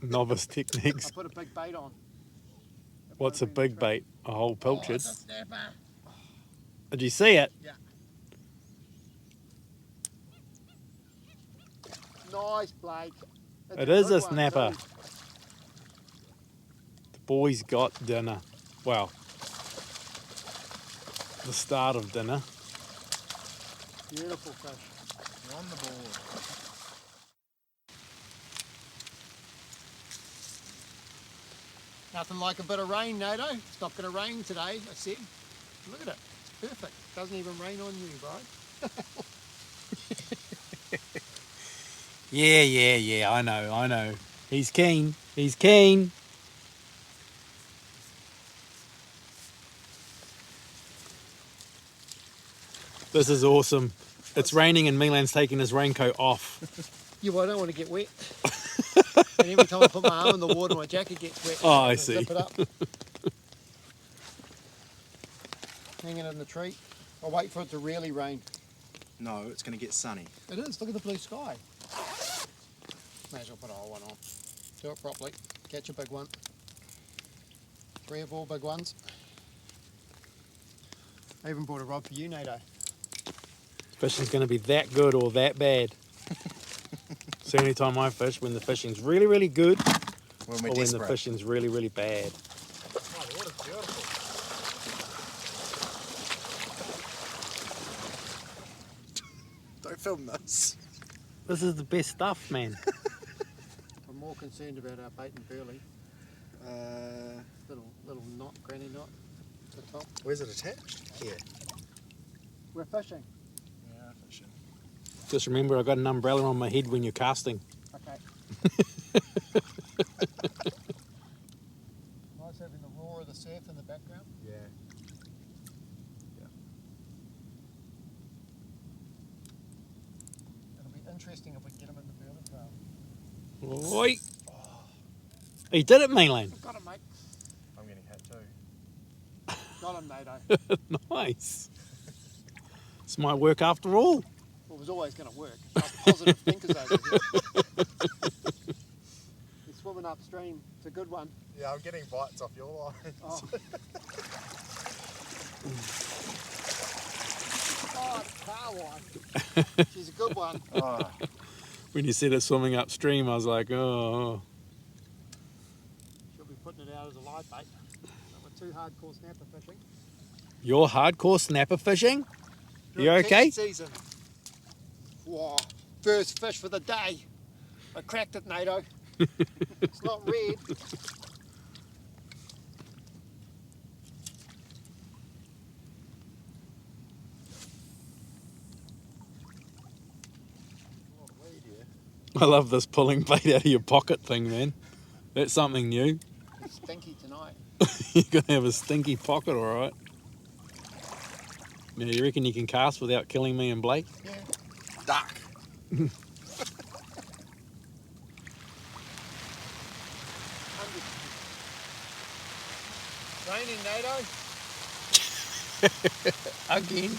Novice techniques. I put a big bait on. What's a big bait? A whole pilchard? Oh, it's a snapper. Did you see it? Yeah. Nice, Blake. It is a snapper. The boys got dinner. Well, the start of dinner. Beautiful fish. On the board. Nothing like a bit of rain, Nato. It's not going to rain today, I said. Look at it. It's perfect. Doesn't even rain on you, bro. Yeah, I know. He's keen. He's keen. This is awesome. It's raining and MILAN'S taking his raincoat off. Yeah, well, I don't want to get wet. And every time I put my arm in the water, my jacket gets wet. Oh, I see. Zip it up. Hang it in the tree. I'll wait for it to really rain. No, it's going to get sunny. It is. Look at the blue sky. May as well put a whole one on. Do it properly. Catch a big one. 3 or 4 big ones. I even brought a rod for you, Nato. Fishing's going to be that good or that bad. It's the only time I fish, when the fishing's really, really good, When we're or when desperate. the fishing's really, really bad. Oh, the water's beautiful. Don't film this. This is the best stuff, man. I'm more concerned about our bait and burley. Little knot, granny knot at the top. Where's it attached? Here. We're fishing. Yeah, fishing. Just remember, I've got an umbrella on my head when you're casting. Okay. Nice having the roar of the surf in the background. Yeah. It'll be interesting if we can get him in the burley trail. Oi! He did it, MILAN. Got him, mate. I'm getting hit too. Got him, Nato. Nice. This might work after all. Well, it was always going to work. Us positive thinkers over here. He's swimming upstream. It's a good one. Yeah, I'm getting bites off your line. Oh. Oh, it's a car one. She's a good one. Oh. When you said it swimming upstream, I was like, oh. She'll be putting it out as a live bait. But we're too hardcore snapper fishing. You're hardcore snapper fishing? You okay? Season. Whoa, first fish for the day. I cracked it, Nato. It's not red. I love this pulling bait out of your pocket thing, man. That's something new. It's stinky tonight. You're going to have a stinky pocket, all right. Now, you reckon you can cast without killing me and Blake? Yeah. Duck. Raining, Nato. Again.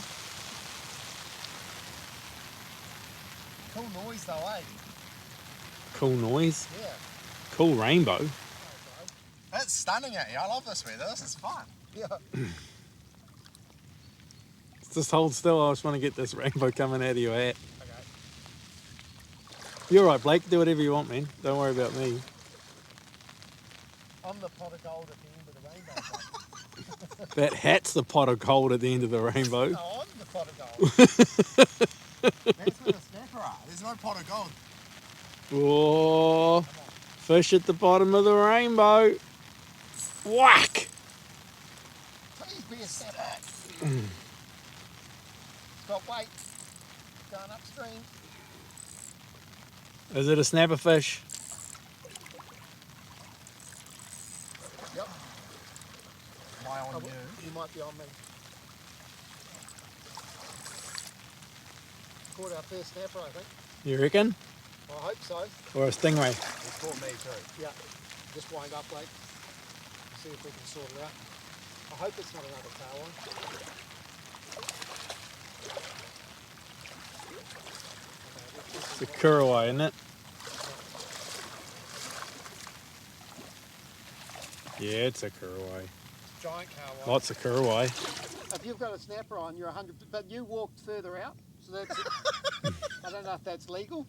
Cool noise though, eh? Cool noise. Yeah. Cool rainbow. It's stunning at you. I love this weather. This is fun. Yeah. Just hold still. I just want to get this rainbow coming out of your hat. Okay. You're right, Blake. Do whatever you want, man. Don't worry about me. I'm the pot of gold at the end of the rainbow. Mate. That hat's the pot of gold at the end of the rainbow. No, I'm the pot of gold. That's where the snapper are. There's no pot of gold. Oh, fish at the bottom of the rainbow. Whack! Please be a snapper. It's got weight. Going upstream. Is it a snapper fish? Yep. Am I on Oh, you? you might be on me. Caught our first snapper, I think. You reckon? I hope so. Or a stingray? It's caught me too. Yeah. Just wind up, Blake. See if we can sort it out. I hope it's not another tail one. It's a curraway, isn't it? Yeah, it's a curraway. Giant carway. Lots of curraway. If you've got a snapper on, you're 100. But you walked further out, so that's. I don't know if that's legal.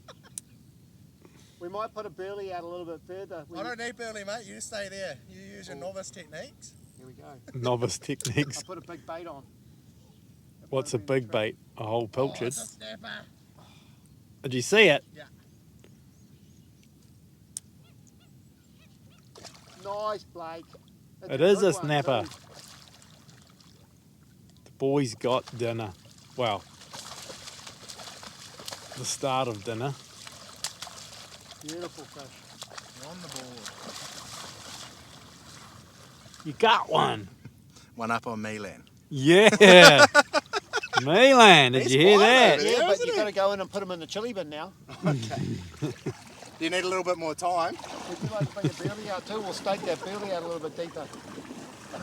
We might put a burley out a little bit further. I don't need burley, mate. You stay there. You use your novice techniques. Here we go. Novice techniques. I put a big bait on. What's a big bait? A whole pilchard. Oh, it's a snapper. Did you see it? Yeah. Nice, Blake. That's It a is good a one, snapper. too. The boys got dinner. Well, the start of dinner. Beautiful fish. You're on the board. You got one. One up on Milan. Yeah. Milan, did He's you hear quiet that? over there. Yeah, but isn't you've he? got to go in and put them in the chili bin now. Okay. Do you need a little bit more time? Would you like to bring a burley out too? We'll stake that burley out a little bit deeper. That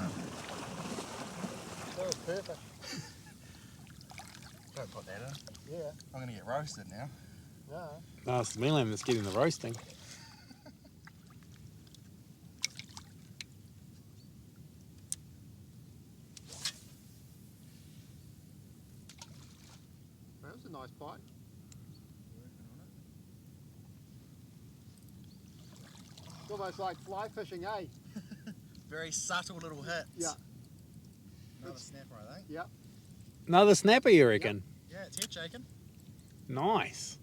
was perfect. Don't put that in. Yeah. I'm going to get roasted now. No. No, it's Milan that's getting the roasting. That was a nice bite. It's almost like fly fishing, eh? Very subtle little hits. Yeah. Another snapper, I think. Yep. Another snapper, you reckon? Yeah, it's head shaking. Nice.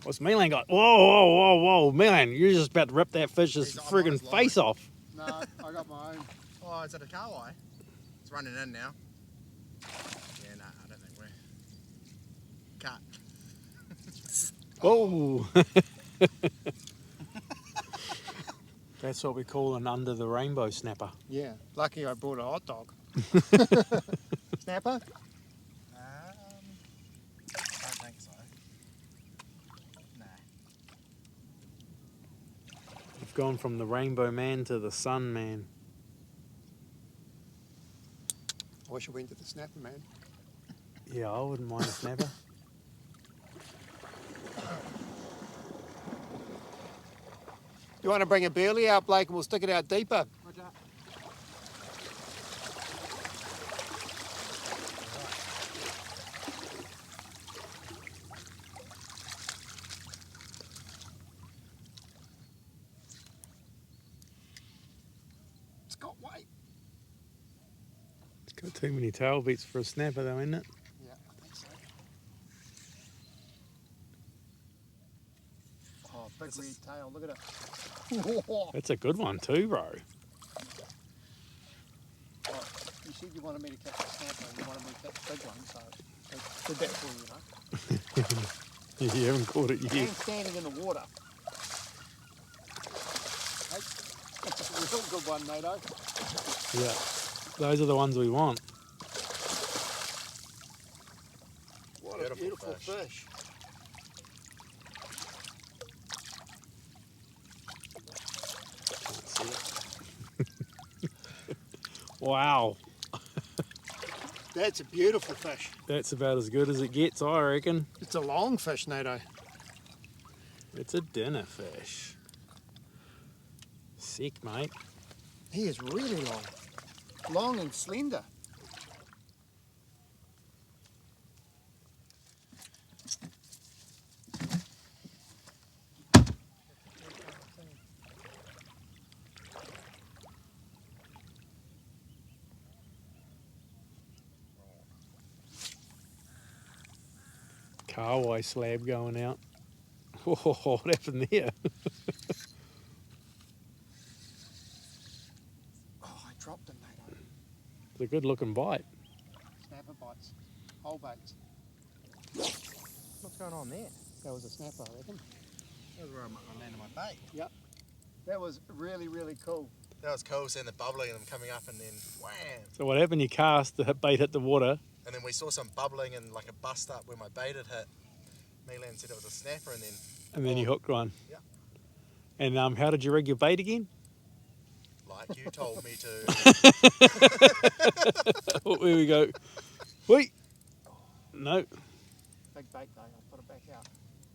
What's Milan got? Whoa, whoa, whoa, whoa. Milan, you're just about to rip that fish's He's on friggin' his face line. off. No, I got my own. Oh, is it a carway? It's running in now. Yeah, no, I don't think we're... Cut. Whoa. That's what we call an under the rainbow snapper. Yeah. Lucky I brought a hot dog. Snapper? I don't think so. Nah. We've gone from the rainbow man to the sun man. I wish I went to the snapper, man. Yeah, I wouldn't mind a snapper. You want to bring a burley out, Blake, and we'll stick it out deeper? It's got weight. It's got too many tail beats for a snapper though, isn't it? Yeah, I think so. Oh, big red tail, look at it. That's a good one too, bro. Oh, you said you wanted me to catch a snapper and you wanted me to catch a big one, so I did that for you, you know. You haven't caught it And yet. standing in the water. Hey, that's a real good one, Nato. Yeah. Those are the ones we want. What Beautiful a beautiful fish. fish. Can't see it. Wow. That's a beautiful fish. That's about as good as it gets, I reckon. It's a long fish, Nato. It's a dinner fish. Sick, mate. He is really long. Long and slender. Carway slab going out. Oh, what happened there? Oh, I dropped him, Nato. It's a good looking bite. Snapper bites. Whole baits. What's going on there? That was a snapper, I reckon. That was where I landed my bait. That was really, really cool. That was cool, seeing the bubbling and them coming up and then wham! So what happened? You cast, the bait hit the water. And then we saw some bubbling and like a bust up where my bait had hit. Milan said it was a snapper and then You hooked one. Yeah. And how did you rig your bait again? like you told me to. Oh, here we go. Wait. No. Big bait though, I'll put it back out.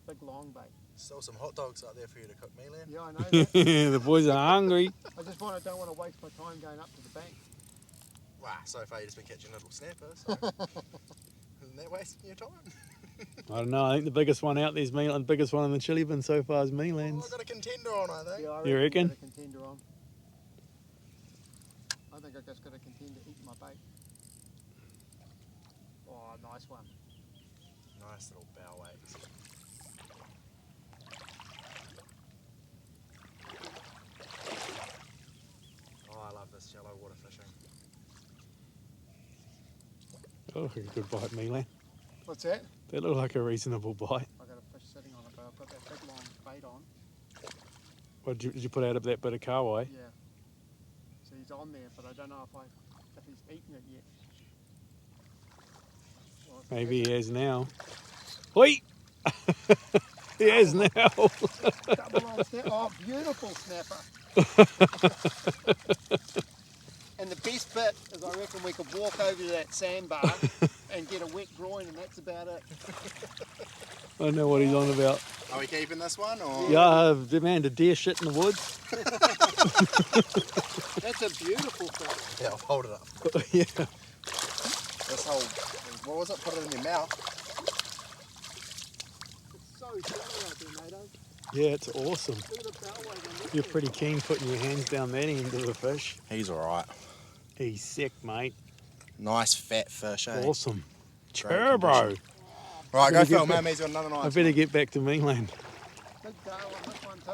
Big long bait. Still some hot dogs out there for you to cook, Milan. Yeah, I know that. The boys are hungry. I just kind of don't want to waste my time going up to the bank. Wow, so far you've just been catching little snappers. So. Isn't that wasting your time? I don't know. I think the biggest one out there's Milan. The biggest one in the chili bin so far is Oh, MILAN'S. I've got a contender on, I think. Yeah, You reckon? I've got a contender on. I think I've just got a contender eating my bait. Oh, nice one. Nice little bow waves. Oh, I love this shallow water fishing. Oh, a good bite, Milan. What's that? That looked like a reasonable bite. I've got a fish sitting on it, but I've got that big long bait on. What did you put out of that bit of carway? Yeah. So he's on there, but I don't know if he's eaten it yet. Or if Maybe he hasn't. has now. Oi! He has now. Double on snap. Oh, beautiful snapper. And the best bit is I reckon we could walk over to that sandbar and get a wet groin, and that's about it. I don't know what he's on about. Are we keeping this one or? Yeah, man, the deer shit in the woods. That's a beautiful fish. Yeah, I'll hold it up. Yeah. This whole, what was it? Put it in your mouth. It's so shallow out there, Nato. Yeah, it's awesome. Look at the bow wave on this You're thing. pretty keen putting your hands down that end of the fish. He's alright. He's sick, mate. Nice fat fish, eh? Awesome. Great Turbo. condition. Right, go Better film, get man. He's got another nice I better one. get back to Milan. Big tail on this one too.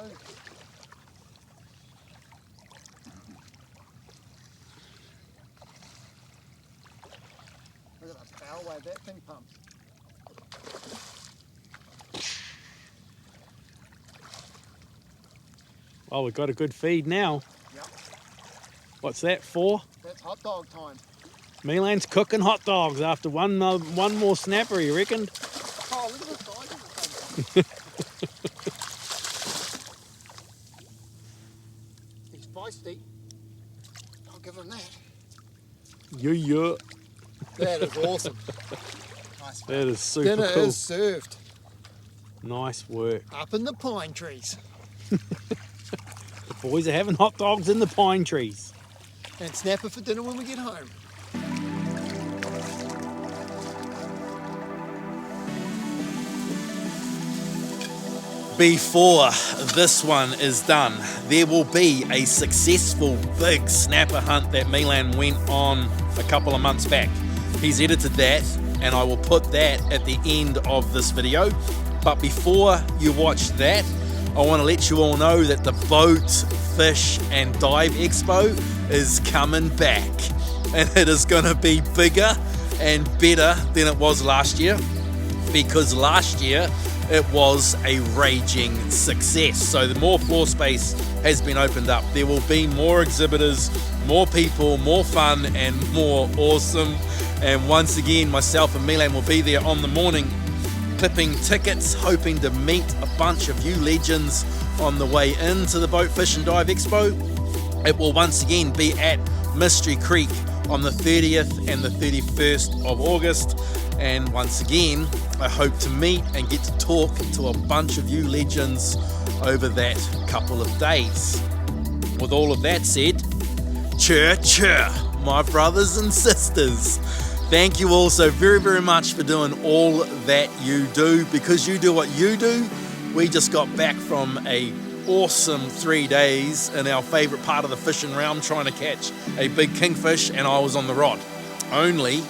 Look at that bow wave that thing pumps. Oh, we've got a good feed now. Yep. What's that for? That's hot dog time. Milan's cooking hot dogs after one more snapper, you reckon? Oh, look at the size of the thing. He's feisty. I'll give him that. Yeah. That is awesome. Nice That is super Dinner cool. is served. Nice work. Up in the pine trees. The boys are having hot dogs in the pine trees. And snapper for dinner when we get home. Before this one is done, there will be a successful big snapper hunt that Milan went on a couple of months back. He's edited that, and I will put that at the end of this video. But before you watch that, I want to let you all know that the Boat, Fish and Dive Expo is coming back, and it is going to be bigger and better than it was last year, because last year it was a raging success. So the more floor space has been opened up. There will be more exhibitors, more people, more fun and more awesome. And once again, myself and Milan will be there on the morning clipping tickets, hoping to meet a bunch of you legends on the way into the Boat, Fish and Dive Expo. It will once again be at Mystery Creek on the 30th and the 31st of August. And once again, I hope to meet and get to talk to a bunch of you legends over that couple of days. With all of that said, chur chur, my brothers and sisters. Thank you all so very, very much for doing all that you do. Because you do what you do, we just got back from a awesome 3 days in our favourite part of the fishing realm, trying to catch a big kingfish, and I was on the rod. Only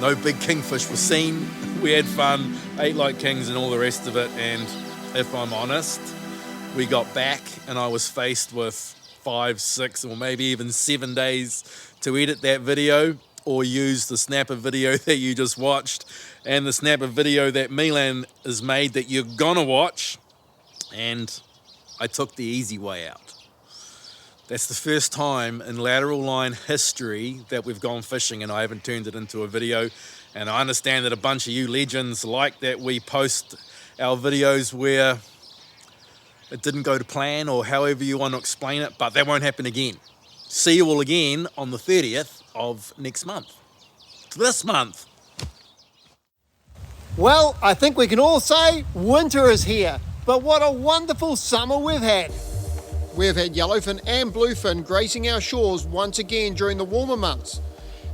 no big kingfish was seen. We had fun, ate like kings and all the rest of it, and if I'm honest, we got back and I was faced with 5, 6 or maybe even 7 days to edit that video or use the snapper video that you just watched and the snapper video that Milan has made that you're gonna watch, and I took the easy way out. That's the first time in Lateral Line history that we've gone fishing and I haven't turned it into a video. And I understand that a bunch of you legends like that we post our videos where it didn't go to plan or however you want to explain it, but that won't happen again. See you all again on the 30th of next month. This month. Well, I think we can all say winter is here, but what a wonderful summer we've had. we have had yellowfin and bluefin gracing our shores once again during the warmer months,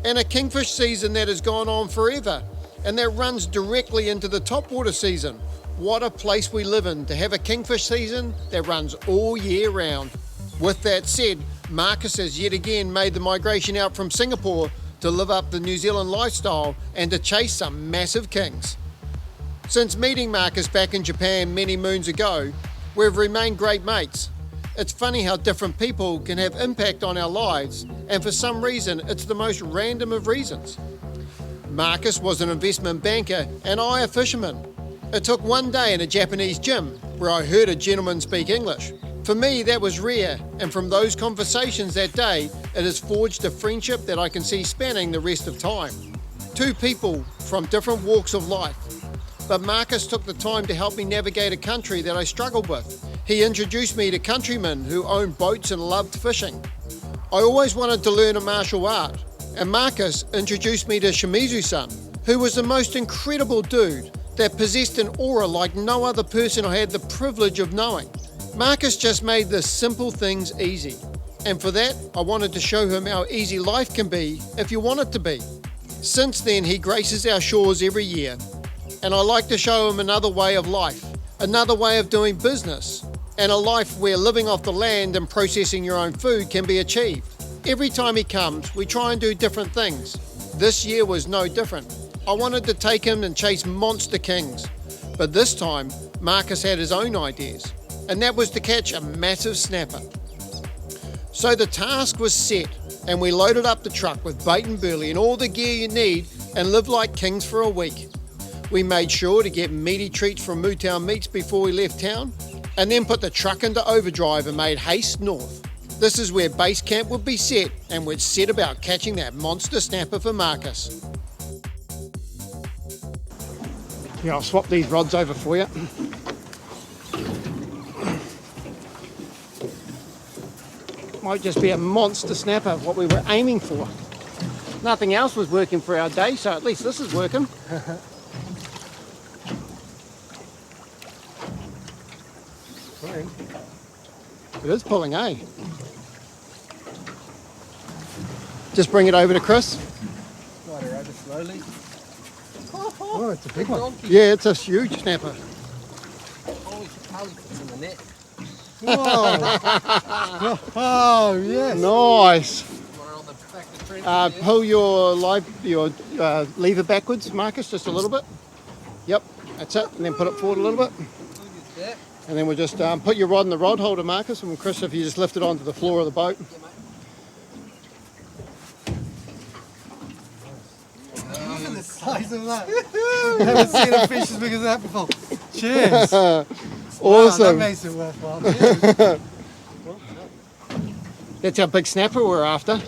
and a kingfish season that has gone on forever and that runs directly into the topwater season. What a place we live in to have a kingfish season that runs all year round. With that said, Marcus has yet again made the migration out from Singapore to live up the New Zealand lifestyle and to chase some massive kings. Since meeting Marcus back in Japan many moons ago, we've remained great mates. It's funny how different people can have impact on our lives, and for some reason it's the most random of reasons. Marcus was an investment banker and I a fisherman. It took one day in a Japanese gym where I heard a gentleman speak English. For me, that was rare, and from those conversations that day, it has forged a friendship that I can see spanning the rest of time. Two people from different walks of life. But Marcus took the time to help me navigate a country that I struggled with. He introduced me to countrymen who owned boats and loved fishing. I always wanted to learn a martial art, and Marcus introduced me to Shimizu-san, who was the most incredible dude that possessed an aura like no other person I had the privilege of knowing. Marcus just made the simple things easy, and for that I wanted to show him how easy life can be if you want it to be. Since then he graces our shores every year, and I like to show him another way of life, another way of doing business, and a life where living off the land and processing your own food can be achieved. Every time he comes, we try and do different things. This year was no different. I wanted to take him and chase monster kings, but this time Marcus had his own ideas, and that was to catch a massive snapper. So the task was set, and we loaded up the truck with bait and burley and all the gear you need and lived like kings for a week. We made sure to get meaty treats from Mootown Meats before we left town, and then put the truck into overdrive and made haste north. This is where base camp would be set, and we'd set about catching that monster snapper for Marcus. Yeah, I'll swap these rods over for you. Might just be a monster snapper, what we were aiming for. Nothing else was working for our day, so at least this is working. It is pulling, eh? Just bring it over to Chris. Right, over slowly. Oh, it's a big one. Yeah, it's a huge snapper. Holy cow, it's in the net. Whoa. Oh, yes. Nice. On the back of the trench. Pull your lever backwards, Marcus, just a little bit. Yep, that's it. And then put it forward a little bit. And then we'll just put your rod in the rod holder, Marcus, and Chris, if you just lift it onto the floor of the boat. Look at the size of that. I haven't seen a fish as big as that before. Cheers. Awesome. Wow, that makes it worthwhile. That's our big snapper we're after.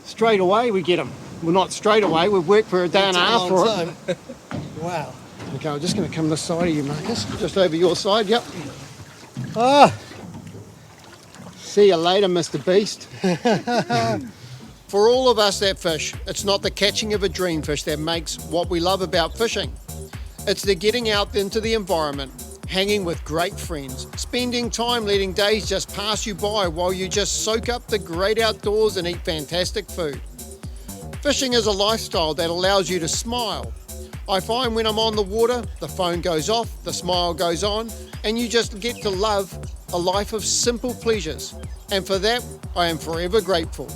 Straight away we get them. Well, not straight away, we've worked for a day and a half for it. Wow. Okay, I'm just going to come this side of you, Marcus. Just over your side, yep. Ah. See you later, Mr. Beast. For all of us that fish, it's not the catching of a dream fish that makes what we love about fishing. It's the getting out into the environment, hanging with great friends, spending time letting days just pass you by while you just soak up the great outdoors and eat fantastic food. Fishing is a lifestyle that allows you to smile. I find when I'm on the water, the phone goes off, the smile goes on, and you just get to love a life of simple pleasures. And for that, I am forever grateful.